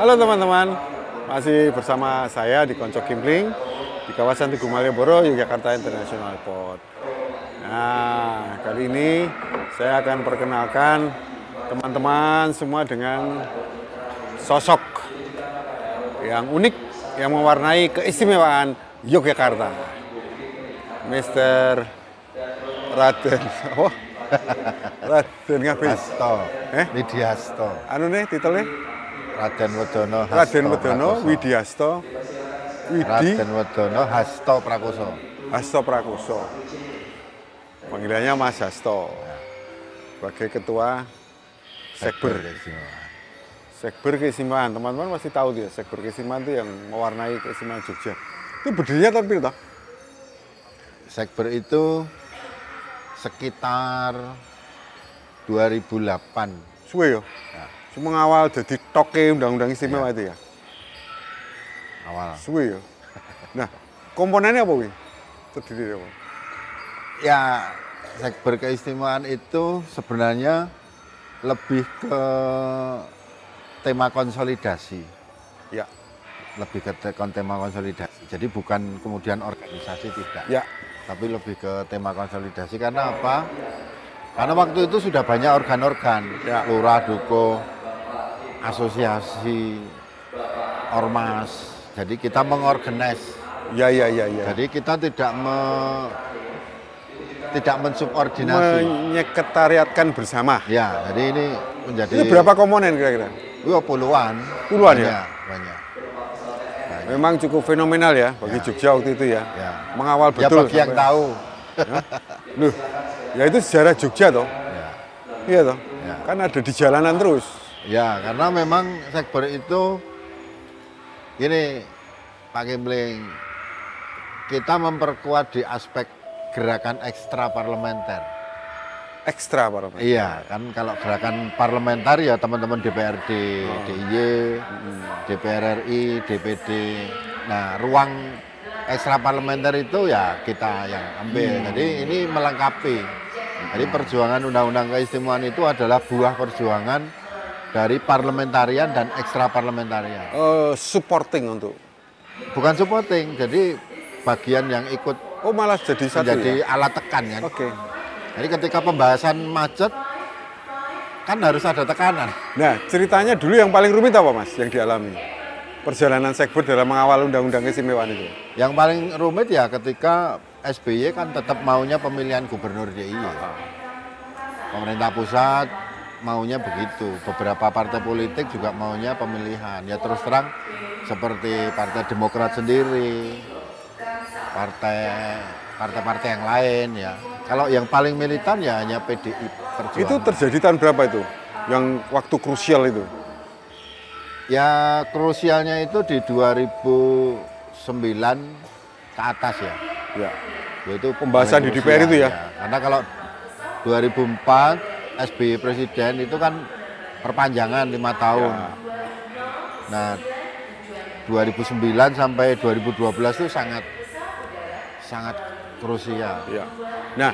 Halo teman-teman, masih bersama saya di Konco Kimpling di kawasan Tugu Malioboro, Yogyakarta International Airport. Nah, kali ini saya akan perkenalkan teman-teman semua dengan sosok yang unik yang mewarnai keistimewaan Yogyakarta. Mr. Raden. Oh, Raden ngapain? Hasto, Widiasto. Anu nih titelnya? Raden Wedono Hasto. Raden Wedono Widiasto. Raden Wedono Hasto Prakoso. Hasto Prakoso. Panggilannya Mas Hasto. Sebagai ketua Sekber. Sekber Keistimewaan. Teman-teman masih tahu dia, Sekber Keistimewaan itu yang mewarnai keistimewaan Jogja. Itu berdirinya tahun berapa? Sekber itu sekitar 2008. Suwe ya? Ya, Cuma ngawal jadi toke undang-undang istimewa itu ya? awal. Suwe ya? Nah, komponennya apa, Wi? Terdiri apa? Ya, Sekber Keistimewaan itu sebenarnya lebih ke tema konsolidasi. Ya. Lebih ke tema konsolidasi. Jadi bukan kemudian organisasi, tidak. Ya. Tapi lebih ke tema konsolidasi. Karena apa? Karena waktu itu sudah banyak organ-organ, Ya. lurah, duko, asosiasi, ormas. Jadi kita mengorganize. Ya. Jadi kita tidak mensubordinasi. Menyekretariatkan bersama. Ya, jadi ini menjadi. Ini berapa komponen kira-kira? Puluhan. Puluhan banyak, ya? Banyak. Memang cukup fenomenal ya bagi Jogja waktu itu ya. Ya. Mengawal Ya betul. bagi yang tahu. Loh, ya itu sejarah Jogja toh. Ya. Iya toh. Ya. Kan ada di jalanan terus. Ya, karena memang Sekber itu gini, Pak Kimpling, kita memperkuat di aspek gerakan ekstra parlementer. Ekstra para Pak. Iya, kan kalau gerakan parlementer ya teman-teman DPRD, DIY, DPR RI, DPD. Nah, ruang ekstra parlementer itu ya kita yang ambil. Jadi ini melengkapi. Jadi perjuangan Undang-Undang Keistimewaan itu adalah buah perjuangan dari parlementarian dan ekstra parlementarian. Supporting untuk. Bukan supporting, jadi bagian yang ikut Oh malah jadi satu menjadi ya? alat tekan kan. Oke. Jadi ketika pembahasan macet kan harus ada tekanan. Nah ceritanya dulu yang paling rumit apa Mas yang dialami? Perjalanan Sekber dalam mengawal Undang-Undang Keistimewaan itu? Yang paling rumit ya ketika SBY kan tetap maunya pemilihan gubernur DIY. Pemerintah pusat maunya begitu. Beberapa partai politik juga maunya pemilihan. Ya terus terang seperti Partai Demokrat sendiri, partai-partai yang lain ya. Kalau yang paling militan ya hanya PDI Perjuangan. Itu terjadi tahun berapa itu? Yang waktu krusial itu? Ya krusialnya itu di 2009 ke atas ya. Ya. Yaitu Pembahasan di paling DPR itu krusial, ya? Karena kalau 2004 SBY Presiden itu kan perpanjangan 5 tahun. Ya. Nah 2009 sampai 2012 itu sangat krusial. Ya. Nah,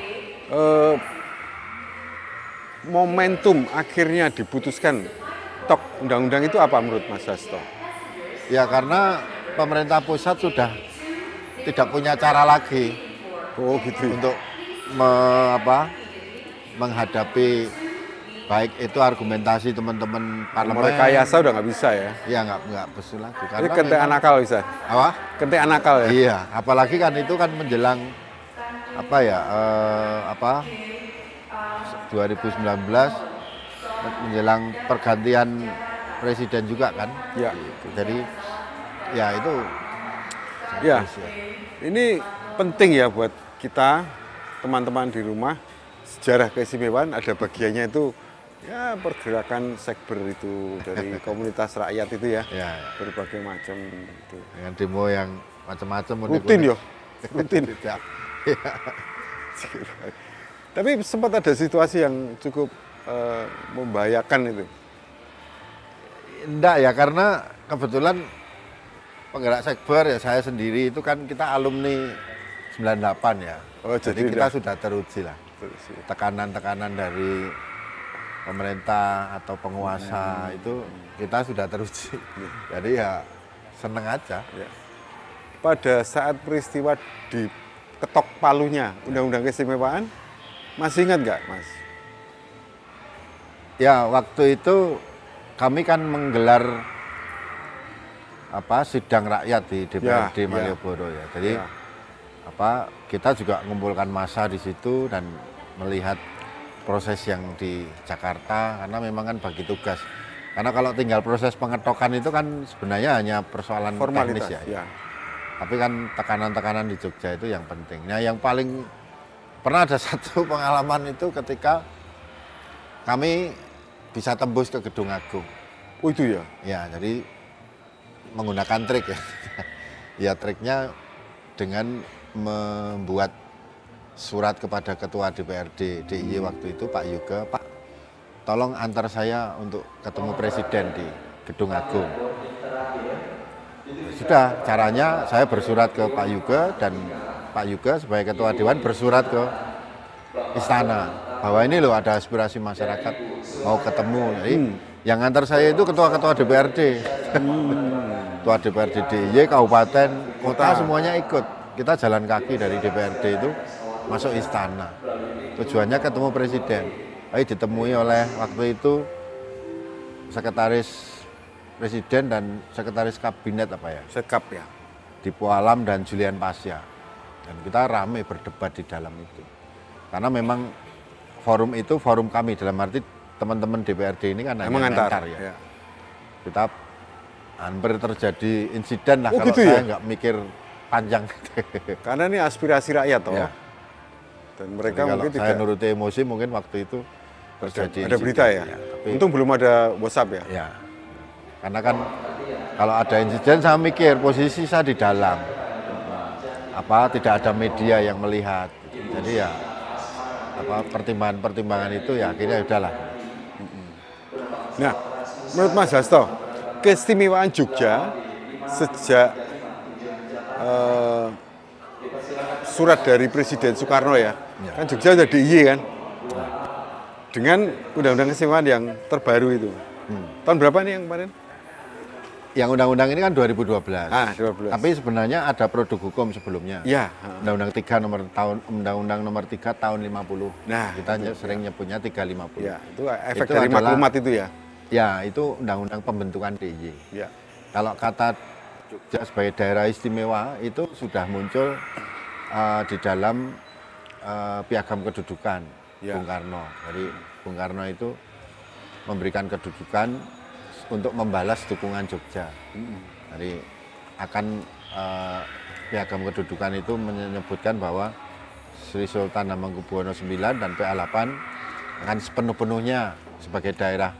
momentum akhirnya diputuskan tok undang-undang itu apa menurut Mas Hasto? Ya karena pemerintah pusat sudah tidak punya cara lagi Oh gitu. untuk menghadapi baik itu argumentasi teman-teman parlemen. Merekayasa udah nggak bisa ya? Ya nggak besul lagi. Ini kentekan nakal bisa? Apa? Kentekan nakal ya? Iya, apalagi kan itu kan menjelang 2019 menjelang pergantian presiden juga kan. Ya. Gitu. Jadi ya itu. Ya. Ini penting ya buat kita teman-teman di rumah. Sejarah keistimewaan ada bagiannya itu ya pergerakan Sekber itu dari komunitas rakyat itu ya. Ya. Berbagai macam itu. Dengan demo yang macam-macam. Rutin ya? Rutin. Tidak. Tapi sempat ada situasi yang cukup membahayakan itu. Enggak ya, karena kebetulan penggerak Sekber ya saya sendiri itu kan kita alumni 98 ya. Oh, jadi kita sudah teruji lah. Tekanan-tekanan dari pemerintah atau penguasa itu kita sudah teruji. Jadi ya seneng aja. Ya. Pada saat peristiwa di ketok palunya Undang-Undang Keistimewaan, masih ingat nggak, Mas? Ya, waktu itu kami kan menggelar sidang rakyat di DPRD Malioboro ya. Jadi kita juga mengumpulkan massa di situ dan melihat proses yang di Jakarta, karena memang kan bagi tugas. Karena kalau tinggal proses pengetokan itu kan sebenarnya hanya persoalan teknis ya. Tapi kan tekanan-tekanan di Jogja itu yang penting. Nah, yang paling pernah ada satu pengalaman itu ketika kami bisa tembus ke Gedung Agung. Oh itu ya? Ya, jadi menggunakan trik ya. Ya, triknya dengan membuat surat kepada Ketua DPRD DIY waktu itu, Pak Yuga, Pak, tolong antar saya untuk ketemu Presiden di Gedung Agung. Sudah, caranya saya bersurat ke Pak Yuga dan Pak Yuga sebagai Ketua Dewan bersurat ke Istana bahwa ini loh ada aspirasi masyarakat mau ketemu. Jadi yang antar saya itu ketua-ketua DPRD. Ketua DPRD DIY, kabupaten, kota semuanya ikut. Kita jalan kaki dari DPRD itu masuk Istana. Tujuannya ketemu Presiden. Lalu ditemui oleh waktu itu Sekretaris Presiden dan Sekretaris Kabinet Sekap ya. Dipo Alam dan Julian Pasya. Dan kita ramai berdebat di dalam itu. Karena memang forum itu forum kami, dalam arti teman-teman DPRD ini kan hanya mengantar ya. Kita hampir terjadi insiden lah kalau gitu saya ya? nggak mikir panjang. Karena ini aspirasi rakyat toh. Ya. Dan mereka jadi mungkin kalau saya nuruti emosi mungkin waktu itu terjadi ada berita ya. Tapi, untung belum ada WhatsApp ya. Ya. Karena kan kalau ada insiden saya mikir posisi saya di dalam. Tidak ada media yang melihat. Jadi ya pertimbangan-pertimbangan itu ya akhirnya udahlah. Nah, menurut Mas Hasto, keistimewaan Jogja sejak surat dari Presiden Soekarno ya. Kan Jogja udah DIY kan. Dengan undang-undang keistimewaan yang terbaru itu. Tahun berapa nih yang kemarin? Yang undang-undang ini kan 2012. 2012. Tapi sebenarnya ada produk hukum sebelumnya. Iya. Undang-Undang nomor 3 tahun 50. Nah, kita sering nyebutnya 350. Ya, itu efek itu dari maklumat itu ya. Ya, itu undang-undang pembentukan DIY. Ya. Kalau kata Jogja sebagai daerah istimewa itu sudah muncul di dalam piagam kedudukan Bung Karno. Jadi Bung Karno itu memberikan kedudukan untuk membalas dukungan Jogja. Jadi akan piagam kedudukan itu menyebutkan bahwa Sri Sultan Hamengkubuwono IX dan PA8 akan sepenuh-penuhnya sebagai daerah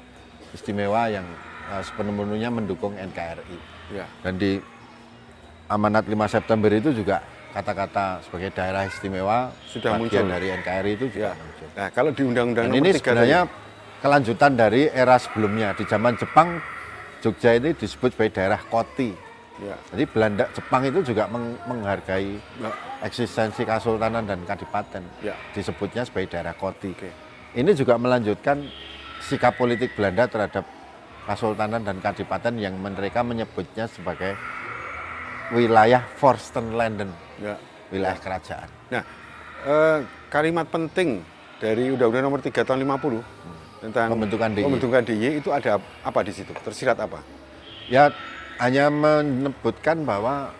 istimewa yang sepenuh-penuhnya mendukung NKRI. Ya. Dan di Amanat 5 September itu juga kata-kata sebagai daerah istimewa sudah muncul dari NKRI itu juga muncul. Nah, kalau di Undang-Undang ini sebenarnya kelanjutan dari era sebelumnya. Di zaman Jepang, Jogja ini disebut sebagai daerah koti. Ya. Jadi Belanda, Jepang itu juga menghargai eksistensi Kasultanan dan Kadipaten. Ya. Disebutnya sebagai daerah koti. Ini juga melanjutkan sikap politik Belanda terhadap Kasultanan dan Kadipaten yang mereka menyebutnya sebagai wilayah Vorstenlanden, wilayah kerajaan. Nah, kalimat penting dari Undang-Undang nomor 3 tahun 50 tentang pembentukan DIY itu ada apa di situ? Tersirat apa? Ya, hanya menyebutkan bahwa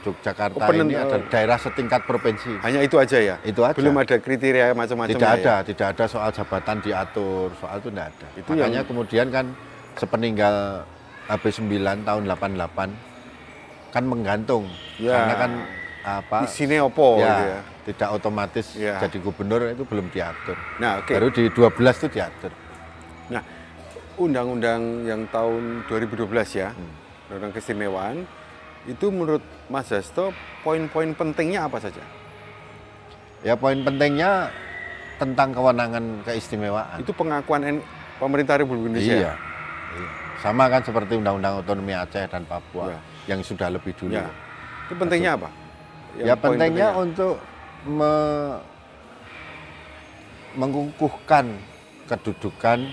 Yogyakarta ini adalah daerah setingkat provinsi. Hanya itu aja ya? Itu aja. Belum ada kriteria macam-macam. Tidak ada soal jabatan diatur, soal itu tidak ada. Itu makanya kemudian kan sepeninggal AB9 tahun 88 kan menggantung. Ya. Karena kan isinya opo ya, gitu ya. Tidak otomatis jadi gubernur itu belum diatur. Nah, baru di 12 itu diatur. Nah, undang-undang yang tahun 2012 ya, undang-undang keistimewaan, itu menurut Mas Hasto poin-poin pentingnya apa saja? Ya, poin pentingnya tentang kewenangan keistimewaan. Itu pengakuan pemerintah Republik Indonesia. Iya. Sama kan seperti Undang-Undang Otonomi Aceh dan Papua yang sudah lebih dulu. Ya. Itu pentingnya apa? Ya pentingnya untuk mengukuhkan kedudukan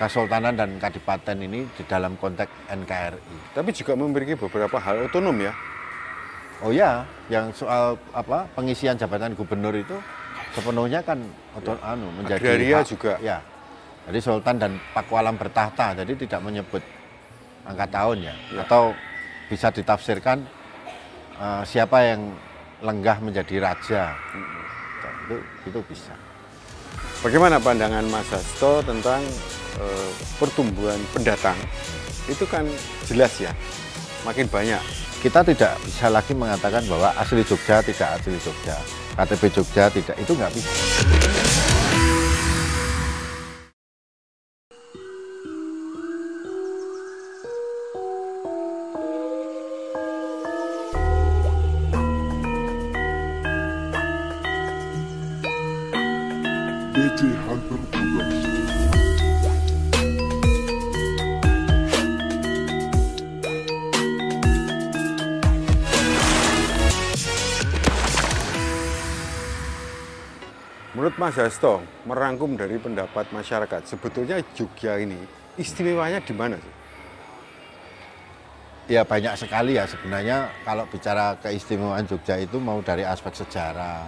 Kesultanan dan Kadipaten ini di dalam konteks NKRI. Tapi juga memiliki beberapa hal otonom ya. Oh ya, yang soal pengisian jabatan gubernur itu sepenuhnya kan menjadi agraria hak, juga. Ya. Jadi Sultan dan Pakualam bertahta, jadi tidak menyebut angka tahun ya. Atau bisa ditafsirkan siapa yang lenggah menjadi raja. Itu bisa. Bagaimana pandangan Mas Hasto tentang pertumbuhan pendatang? Itu kan jelas ya, makin banyak. Kita tidak bisa lagi mengatakan bahwa asli Jogja tidak asli Jogja, KTP Jogja tidak, itu nggak bisa. DJ Hunter Production. Menurut Mas Hasto, merangkum dari pendapat masyarakat, sebetulnya Jogja ini istimewanya di mana sih? Ya banyak sekali ya sebenarnya kalau bicara keistimewaan Jogja itu mau dari aspek sejarah,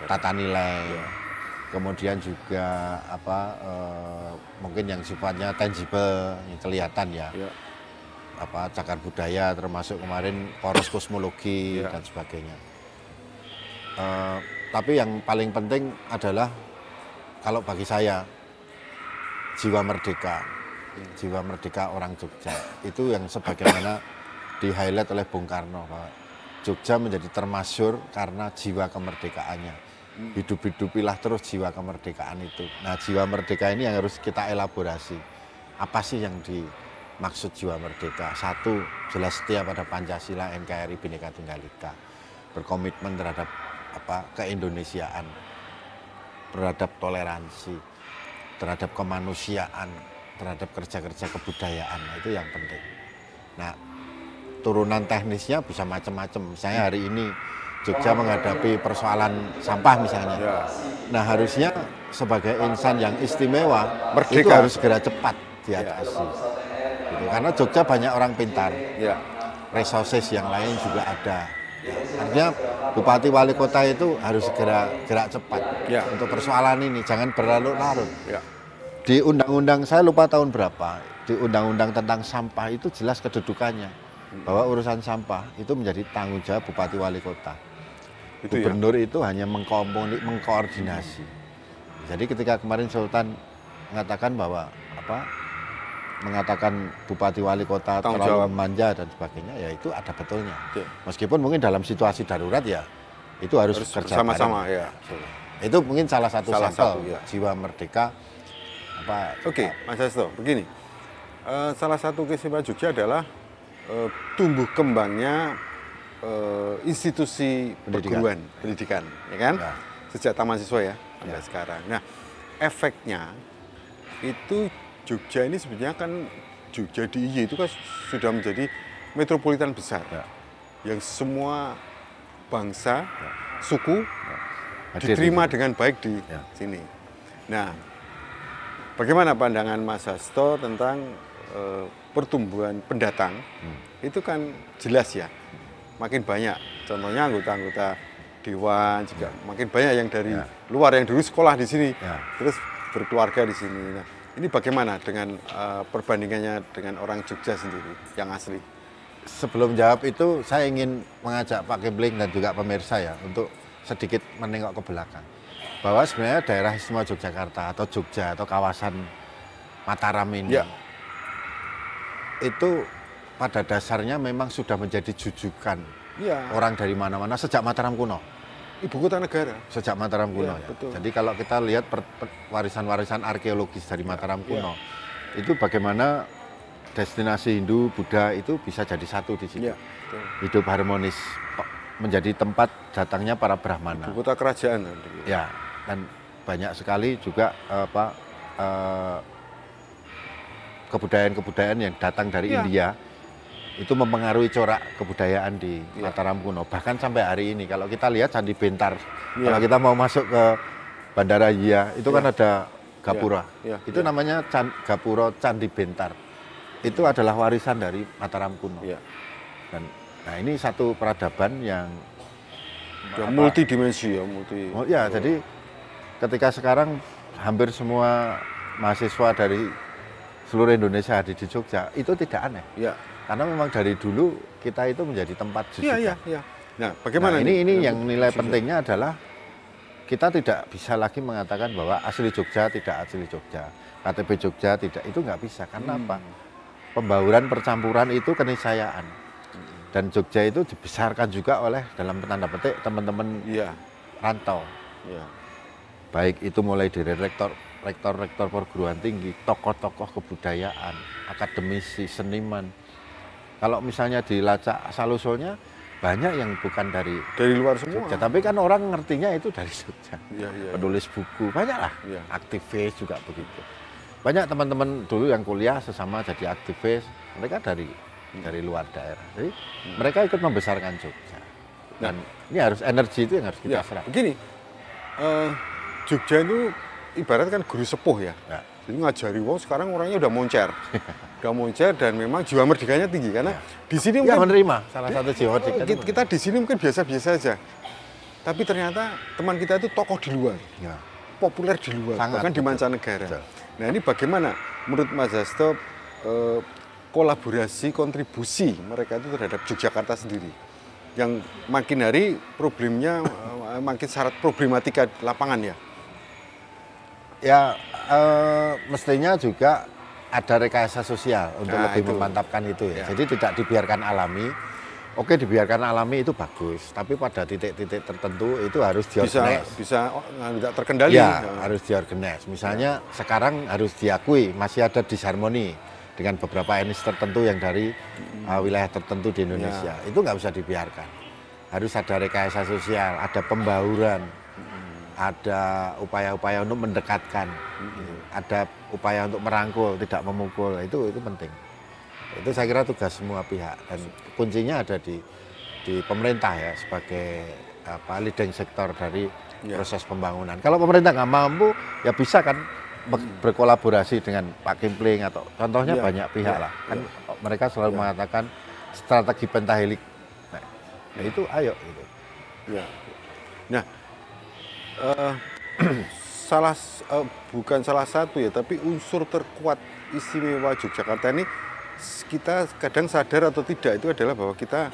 tata nilai, kemudian juga mungkin yang sifatnya tangible, yang kelihatan ya, cagar budaya termasuk kemarin poros kosmologi dan sebagainya. Tapi yang paling penting adalah kalau bagi saya jiwa merdeka orang Jogja itu yang sebagaimana di highlight oleh Bung Karno bahwa Jogja menjadi termasyhur karena jiwa kemerdekaannya. Hidup-hidupilah terus jiwa kemerdekaan itu. Nah jiwa merdeka ini yang harus kita elaborasi. Apa sih yang dimaksud jiwa merdeka? Satu, jelas setia pada Pancasila, NKRI, Bhinneka Tunggal Ika, berkomitmen terhadap keindonesiaan, terhadap toleransi, terhadap kemanusiaan, terhadap kerja-kerja kebudayaan. Nah, itu yang penting. Nah, turunan teknisnya bisa macam-macam. Misalnya hari ini Jogja menghadapi persoalan sampah misalnya. Nah, harusnya sebagai insan yang istimewa, itu harus segera cepat diatasi. Gitu. Karena Jogja banyak orang pintar, resources yang lain juga ada. Artinya Bupati Wali Kota itu harus segera gerak cepat untuk persoalan ini, jangan berlarut-larut. Di undang-undang, saya lupa tahun berapa, di undang-undang tentang sampah itu jelas kedudukannya, bahwa urusan sampah itu menjadi tanggung jawab Bupati Wali Kota. Gubernur itu hanya mengkoordinasi. Jadi ketika kemarin Sultan mengatakan bahwa mengatakan Bupati Wali Kota terlalu manja dan sebagainya, ya itu ada betulnya. Meskipun mungkin dalam situasi darurat ya itu harus kerja sama-sama ya. Itu mungkin salah satu sampel jiwa merdeka. Oke, Mas Hasto, begini. Salah satu keistimewaan Jogja adalah tumbuh kembangnya institusi perguruan pendidikan, ya kan? Sejak taman siswa ya sampai sekarang. Nah, efeknya itu Jogja ini sebenarnya kan Jogja DIY itu kan sudah menjadi metropolitan besar yang semua bangsa, suku diterima dengan baik di sini. Nah, bagaimana pandangan Mas Hasto tentang pertumbuhan pendatang? Itu kan jelas ya, makin banyak. Contohnya anggota-anggota dewan juga makin banyak yang dari luar yang dulu sekolah di sini, terus berkeluarga di sini. Nah, ini bagaimana dengan perbandingannya dengan orang Jogja sendiri yang asli? Sebelum jawab itu, saya ingin mengajak Pak Kipling dan juga pemirsa ya untuk sedikit menengok ke belakang. Bahwa sebenarnya daerah istimewa Yogyakarta atau Jogja atau kawasan Mataram ini, itu pada dasarnya memang sudah menjadi jujukan orang dari mana-mana sejak Mataram kuno. Ibu kota negara. Sejak Mataram kuno ya. Jadi kalau kita lihat warisan-warisan arkeologis dari Mataram kuno, itu bagaimana destinasi Hindu, Buddha itu bisa jadi satu di situ. Hidup harmonis, menjadi tempat datangnya para Brahmana. Ibu kota kerajaan. Ya, dan banyak sekali juga kebudayaan-kebudayaan yang datang dari India. Itu mempengaruhi corak kebudayaan di Mataram kuno. Bahkan sampai hari ini, kalau kita lihat Candi Bentar, kalau kita mau masuk ke Bandara Iya, itu kan ada Gapura. Itu namanya Gapura Candi Bentar. Itu adalah warisan dari Mataram kuno. Dan nah ini satu peradaban yang multidimensi ya, jadi ketika sekarang hampir semua mahasiswa dari seluruh Indonesia hadir di Jogja, itu tidak aneh. Karena memang dari dulu kita itu menjadi tempat jujukan. Nah, bagaimana ini yang nilai pentingnya adalah kita tidak bisa lagi mengatakan bahwa asli Jogja tidak asli Jogja, KTP Jogja tidak, itu nggak bisa. Karena apa? Pembauran percampuran itu keniscayaan. Dan Jogja itu dibesarkan juga oleh dalam tanda petik teman-teman rantau. Baik itu mulai dari rektor perguruan tinggi, tokoh-tokoh kebudayaan, akademisi, seniman. Kalau misalnya dilacak asal-usulnya, banyak yang bukan dari luar semua. Jogja, tapi kan orang ngertinya itu dari Jogja. Penulis buku, banyak lah. Aktivis juga begitu. Banyak teman-teman dulu yang kuliah sesama jadi aktivis, mereka dari luar daerah. Jadi mereka ikut membesarkan Jogja. Dan ini harus energi itu yang harus kita serap. Begini, Jogja itu ibarat kan guru sepuh ya. Jadi ngajari wong sekarang orangnya udah moncer. Udah moncer dan memang jiwa merdekanya tinggi karena di sini mungkin menerima salah satu jiwa merdeka. Kita di sini mungkin biasa-biasa aja. Tapi ternyata teman kita itu tokoh di luar. Populer di luar, bahkan di mancanegara. Nah, ini bagaimana menurut Mas Hasto kolaborasi kontribusi mereka itu terhadap Yogyakarta sendiri? Yang makin hari problemnya makin syarat problematika lapangan ya. Mestinya juga ada rekayasa sosial untuk lebih memantapkan itu ya. Jadi tidak dibiarkan alami. Oke, dibiarkan alami itu bagus, tapi pada titik-titik tertentu itu harus diorganize. Bisa tidak terkendali. Harus diorganize. Misalnya sekarang harus diakui masih ada disharmoni dengan beberapa etnis tertentu yang dari wilayah tertentu di Indonesia. Itu nggak bisa dibiarkan. Harus ada rekayasa sosial, ada pembauran. Ada upaya-upaya untuk mendekatkan, ada upaya untuk merangkul, tidak memukul, itu penting. Itu saya kira tugas semua pihak dan kuncinya ada di pemerintah ya sebagai leading sektor dari proses pembangunan. Kalau pemerintah nggak mampu, ya bisa kan berkolaborasi dengan Pak Kempling atau contohnya banyak pihak lah. Kan mereka selalu mengatakan strategi pentahelik. Nah, itu ayo gitu. Nah, bukan salah satu ya, tapi unsur terkuat istimewa Yogyakarta ini kita kadang sadar atau tidak itu adalah bahwa kita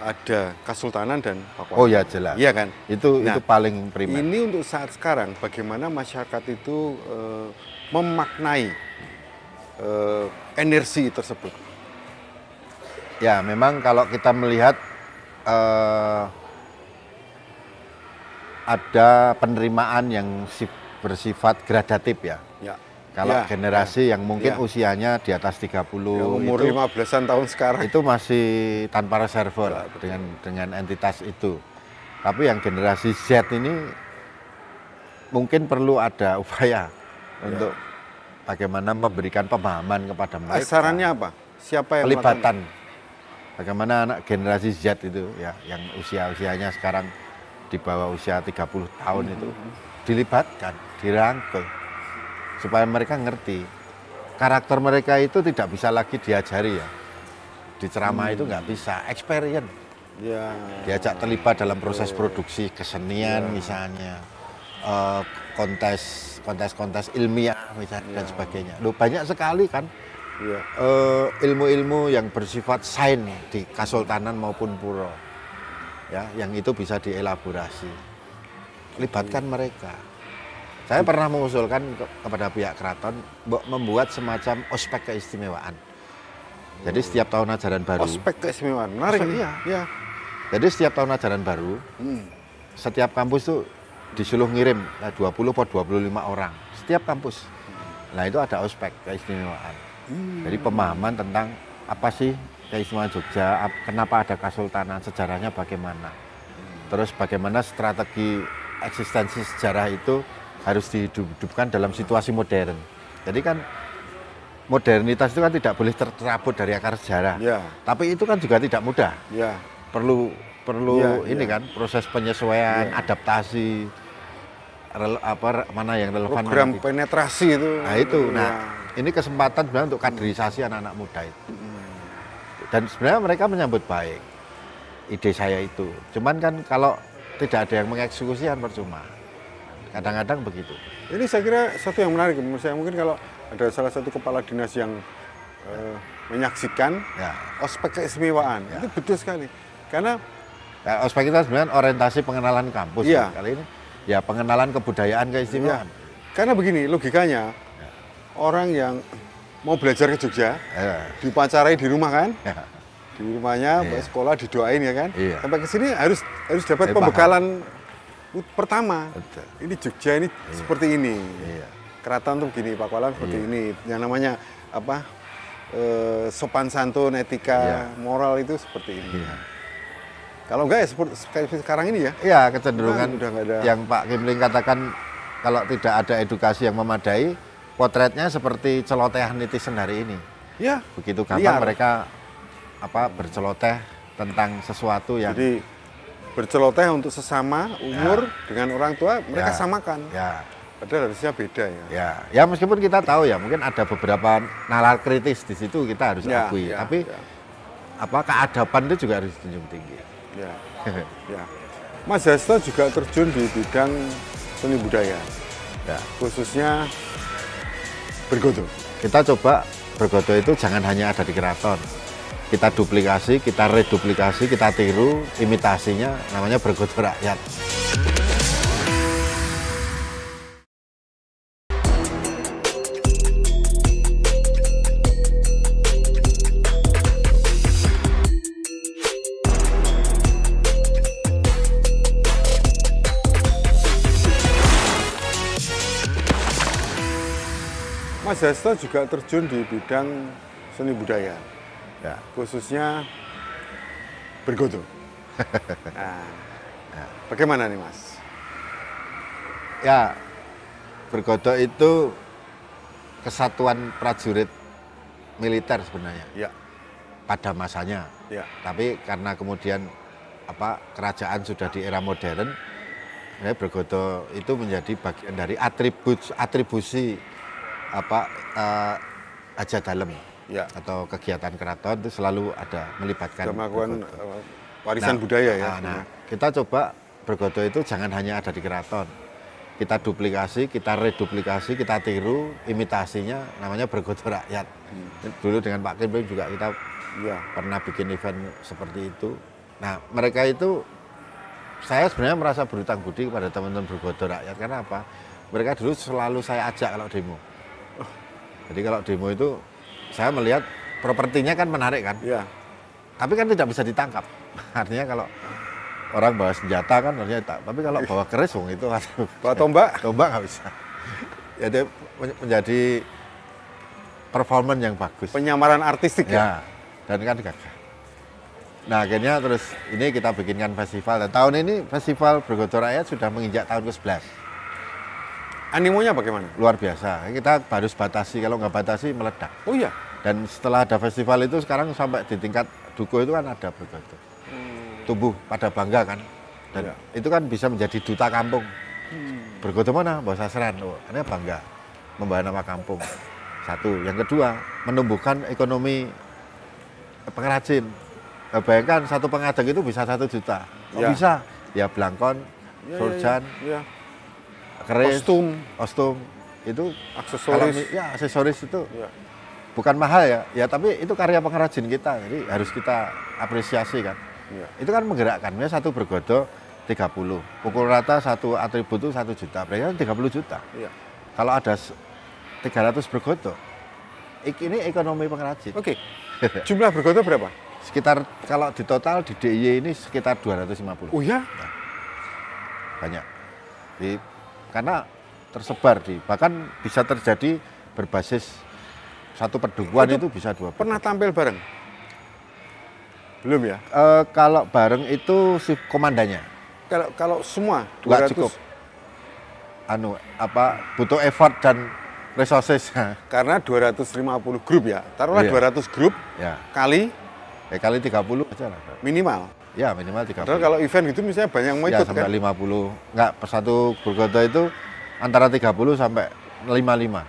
ada Kesultanan dan Pakualaman. Oh ya jelas. Iya kan? Itu paling primer. Ini untuk saat sekarang bagaimana masyarakat itu memaknai energi tersebut. Ya memang kalau kita melihat ada penerimaan yang bersifat gradatif ya. Kalau generasi yang mungkin usianya di atas 30, umur 15-an tahun sekarang itu masih tanpa reservoir dengan entitas itu. Tapi yang generasi Z ini mungkin perlu ada upaya untuk bagaimana memberikan pemahaman kepada mereka. Sarannya apa? Siapa yang pelibatan? Bagaimana anak generasi Z itu ya yang usianya sekarang di bawah usia 30 tahun itu dilibatkan, dirangkul supaya mereka ngerti karakter mereka itu tidak bisa lagi diajari ya di ceramah itu nggak bisa, experience diajak terlibat dalam proses produksi kesenian misalnya kontes ilmiah misalnya dan sebagainya. Loh, banyak sekali kan ilmu-ilmu yang bersifat sains di Kesultanan maupun Pura. Ya, yang itu bisa dielaborasi, libatkan mereka. Saya pernah mengusulkan kepada pihak keraton membuat semacam ospek keistimewaan. Jadi setiap tahun ajaran baru. Ospek keistimewaan, menarik. Iya. Jadi setiap tahun ajaran baru, setiap kampus tuh disuruh ngirim 20 atau 25 orang, setiap kampus. Nah itu ada ospek keistimewaan. Jadi pemahaman tentang apa sih keistimewaan Jogja, kenapa ada Kesultanan, sejarahnya bagaimana. Terus bagaimana strategi eksistensi sejarah itu harus dihidupkan dalam situasi modern. Jadi kan modernitas itu kan tidak boleh tercerabut dari akar sejarah. Tapi itu kan juga tidak mudah. Perlu ini kan proses penyesuaian, adaptasi. mana yang relevan, program mana tidak. penetrasi itu. Nah itu, Ya. nah ini kesempatan sebenarnya untuk kaderisasi anak-anak muda itu. Dan sebenarnya mereka menyambut baik ide saya itu. Cuman kan kalau tidak ada yang mengeksekusi kan percuma. Kadang-kadang begitu. Ini saya kira satu yang menarik menurut saya, mungkin kalau ada salah satu kepala dinas yang menyaksikan Ya. ospek keistimewaan, itu betul sekali. Karena Nah, ospek kita sebenarnya orientasi pengenalan kampus. Iya. Kali ini ya pengenalan kebudayaan keistimewaan. karena begini logikanya, orang yang mau belajar ke Jogja, Ya. diupacarai di rumah kan, Ya. di rumahnya, Iya. sekolah didoain ya kan, Iya. sampai ke sini harus dapat Paham. pembekalan pertama. Betul. Ini Jogja ini seperti ini, Iya. keraton tuh begini, Pakualam seperti ini, yang namanya apa, sopan santun, etika, Iya. moral itu seperti ini. Iya. Kalau enggak ya seperti sekarang ini ya. Iya, kecenderungan Udah nggak ada. yang Pak Kipling katakan kalau tidak ada edukasi yang memadai, potretnya seperti celotehan netizen hari ini. Ya. Begitu gampang Liar. mereka berceloteh tentang sesuatu yang Jadi berceloteh untuk sesama umur dengan orang tua mereka Ya. samakan. ya Padahal harusnya beda ya. ya meskipun kita tahu ya mungkin ada beberapa nalar kritis di situ kita harus Ya, akui, ya, tapi ya. keadaban itu juga harus dijunjung tinggi. Ya. Ya. Mas Hasto juga terjun di bidang seni budaya, Ya. khususnya bergodo. Kita coba bergodo itu jangan hanya ada di keraton. Kita duplikasi, kita reduplikasi, kita tiru, imitasinya namanya bergodo rakyat. Mas Hasto juga terjun di bidang seni budaya, Ya. khususnya bergodo. Nah, bagaimana nih Mas? Ya, bergodo itu kesatuan prajurit militer sebenarnya Ya, pada masanya. ya, Tapi karena kemudian kerajaan sudah di era modern, bergodo itu menjadi bagian dari atribusi hajat dalem ya. atau kegiatan keraton itu selalu ada melibatkan Sudah melakukan bergodo. warisan budaya ya. Nah, kita coba bergodo itu jangan hanya ada di keraton. Kita duplikasi, kita reduplikasi, kita tiru, imitasinya namanya bergodo rakyat. Dulu dengan Pak Kipling juga kita Ya. pernah bikin event seperti itu. Nah, mereka itu saya sebenarnya merasa berutang budi kepada teman-teman bergodo rakyat. Karena apa? Mereka dulu selalu saya ajak kalau demo. Jadi kalau demo itu saya melihat propertinya kan menarik kan. Ya. Tapi kan tidak bisa ditangkap. Artinya kalau orang bawa senjata kan harusnya tapi kalau bawa keris wong itu aduh, Bawa tombak. tombak nggak bisa. Jadi menjadi performan yang bagus. Penyamaran artistik ya. Ya, dan kan gagah. Nah akhirnya terus ini kita bikinkan festival. Dan tahun ini festival Bergodo Rakyat sudah menginjak tahun ke-11. Animonya bagaimana? Luar biasa. Kita harus batasi, kalau nggak batasi meledak. Oh iya. Dan setelah ada festival itu sekarang sampai di tingkat dukuh itu kan ada bergodo. Tumbuh pada bangga kan. Dan Ya. itu kan bisa menjadi duta kampung. Bergodo mana? Bahasa Seran. Oh, ini bangga membawa nama kampung. Satu. Yang kedua, menumbuhkan ekonomi pengrajin. Bayangkan satu pengadang itu bisa 1 juta. Kok Ya. bisa? Ya belangkon, Ya, surjan, ya, ya. keris, Kostum, itu aksesoris. ya aksesoris itu Ya. bukan mahal ya tapi itu karya pengrajin kita, jadi harus kita apresiasi kan. Ya. Itu kan menggerakkan, ya satu bergodo 30, pukul rata satu atribut itu 1 juta, berarti kan 30 juta. Ya. Kalau ada 300 bergodo, ini ekonomi pengrajin. Oke. Jumlah bergodo berapa? Sekitar kalau di total di DIY ini sekitar 250. Oh ya? Banyak. Karena tersebar bahkan bisa terjadi berbasis satu pedukuhan itu bisa 2. Pernah tampil bareng? Belum ya? Kalau bareng itu si komandannya Kalau semua nggak 200 cukup. Butuh effort dan resources. karena 250 grup ya. Taruhlah Iya. 200 grup Ya, kali kali 30 aja lah. minimal. Ya minimal 30. Padahal kalau event gitu misalnya banyak yang mau Ya ikut sampai kan? 50. Enggak, per satu bergoto itu antara 30 sampai 55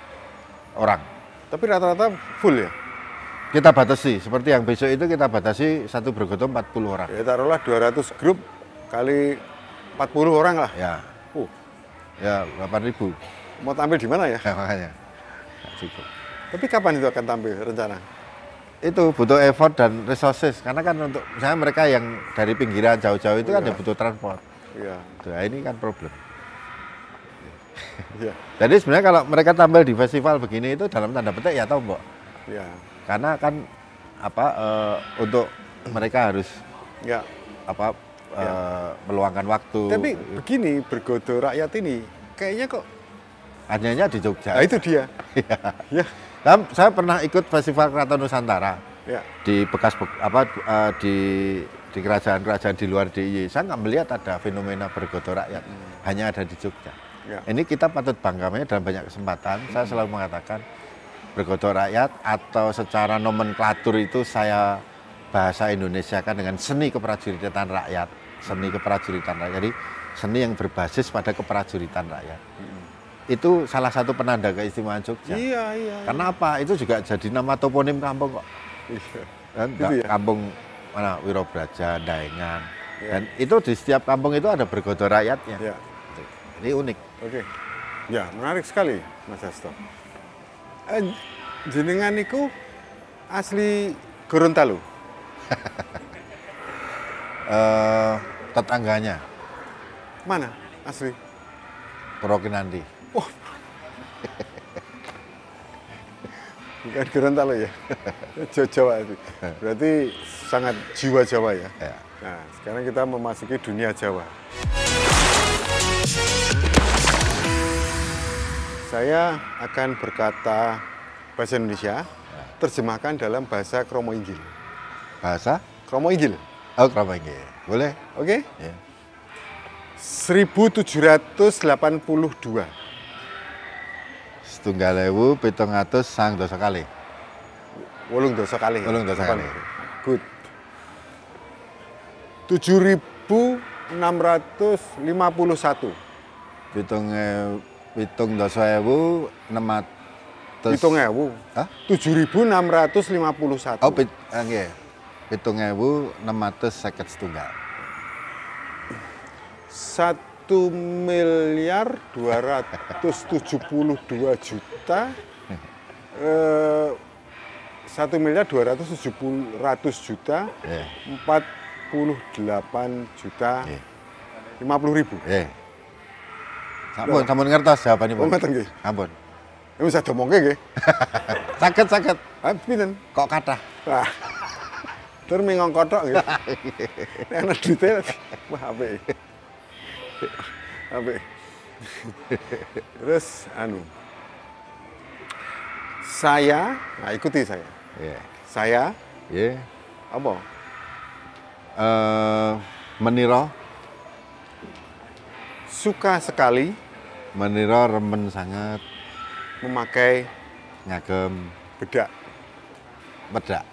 orang. Tapi rata-rata full ya? Kita batasi, seperti yang besok itu kita batasi satu bergoto 40 orang. Ya taruhlah 200 grup kali 40 orang lah. Ya, Oh, ya 8.000. mau tampil di mana ya? Ya makanya. Nggak cukup. Tapi kapan itu akan tampil rencana? Itu butuh effort dan resources karena kan untuk misalnya mereka yang dari pinggiran jauh-jauh itu kan Iya. ya butuh transport. Iya. Nah, ini kan problem. Iya. Jadi sebenarnya kalau mereka tampil di festival begini itu dalam tanda petik ya tombok. Iya. Karena kan apa untuk mereka harus Ya. apa meluangkan waktu. Tapi begini bergodo rakyat ini kayaknya kok. Hanya di Jogja. Nah itu dia. Ya. Nah, saya pernah ikut festival Keraton Nusantara Ya. di bekas di kerajaan-kerajaan di luar DIY. Saya nggak melihat ada fenomena bergodo rakyat. Hanya ada di Jogja. Ya. Ini kita patut banggamanya dalam banyak kesempatan. Saya selalu mengatakan bergodo rakyat atau secara nomenklatur itu saya bahasa Indonesia kan dengan seni keprajuritan rakyat. Seni keprajuritan rakyat. Jadi seni yang berbasis pada keprajuritan rakyat. Itu salah satu penanda keistimewaan Jogja. Iya, iya. Karena apa? Itu juga jadi nama toponim kampung kok. Iya. Dan Gitu ya? kampung mana Wirobraja, Daengan. Iya. Dan itu di setiap kampung itu ada bergodo rakyatnya. Ya. Ini unik. Oke. Ya, menarik sekali Mas Hasto. Jenengan niku asli Gorontalo. Tetangganya Mana asli? Purwokinandi. Oh. Bukan Gorontalo ya. Jawa itu. Berarti sangat jiwa Jawa ya. Ya. Nah, sekarang kita memasuki dunia Jawa. Saya akan berkata bahasa Indonesia, terjemahkan dalam bahasa Kromo Inggil. Bahasa? Kromo Inggil, Oh, Kromoinggil. Boleh? oke? Ya. 1782. Setunggal ewu pitung atus sang dosa kali. Wolung dosa kali. Wolung dosa kali. Good. 7651. Pitung dosa ewu 600. Hitung ewu. Hah? 7651. Oh, nggih. 7.650 1.272.000.000 1.200.000.000 Ya. 48.050.000. Eh. Sampun ngertos jawabanipun. Oh, ngoten nggih. Ampun. Ini bisa domongke nggih. Saged. Ah, pinten? Kok kathah? Wah. Tur mingong kothok nggih. Nek ana duite wah apik. Apik. Terus saya, nah ikuti saya. Iya. Saya Nggih. apa? Menira Suka sekali remen sangat memakai ngagem bedak. bedak.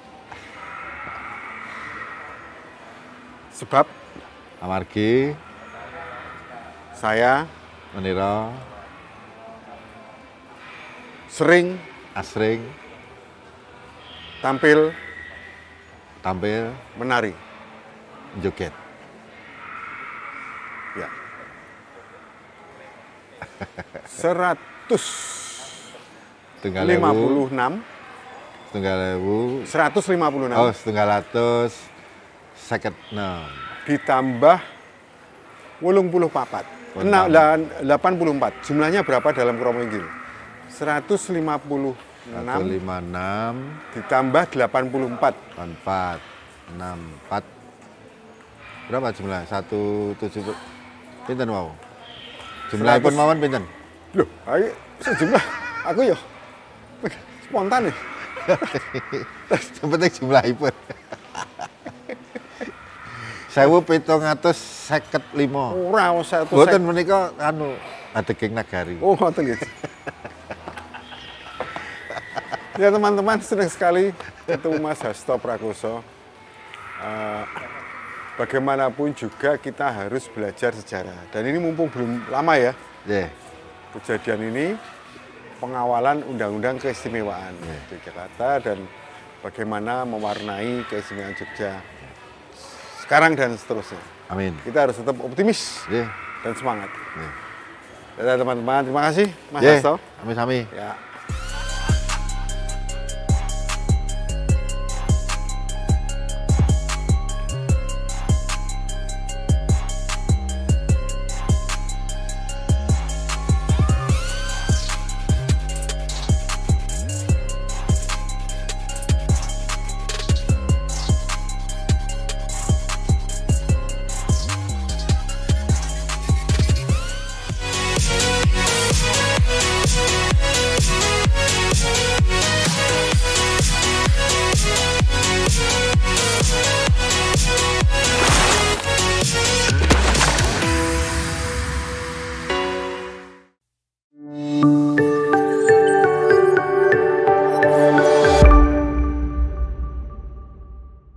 Sebab Amargi saya menira sering asring tampil tampil menari. joget. Ya. 156 Setunggal ewu 156 oh 156 ditambah 84. 84. Jumlahnya berapa dalam Kromo Inggil? 156 156 ditambah 84. 4 64 berapa jumlah? 170 pinten wau? Jumlahipun mawon pinten? Loh, ayo sejumlah aku ya spontan nih. Sepenting jumlahipun. 1755. Ora usah tuh. Mboten menika anu adeging nagari. Oh, ngoten nggih. Ya teman-teman, senang sekali ketemu Mas Hasto Prakoso. bagaimanapun juga kita harus belajar sejarah. Dan ini mumpung belum lama ya, Yeah. kejadian ini pengawalan Undang-Undang Keistimewaan Yogyakarta dan bagaimana mewarnai keistimewaan Jogja sekarang dan seterusnya. Amin. Kita harus tetap optimis Yeah. dan semangat. Yeah. Dadah teman-teman, terima kasih Mas Yeah. Hasto. Sami-sami. Ya.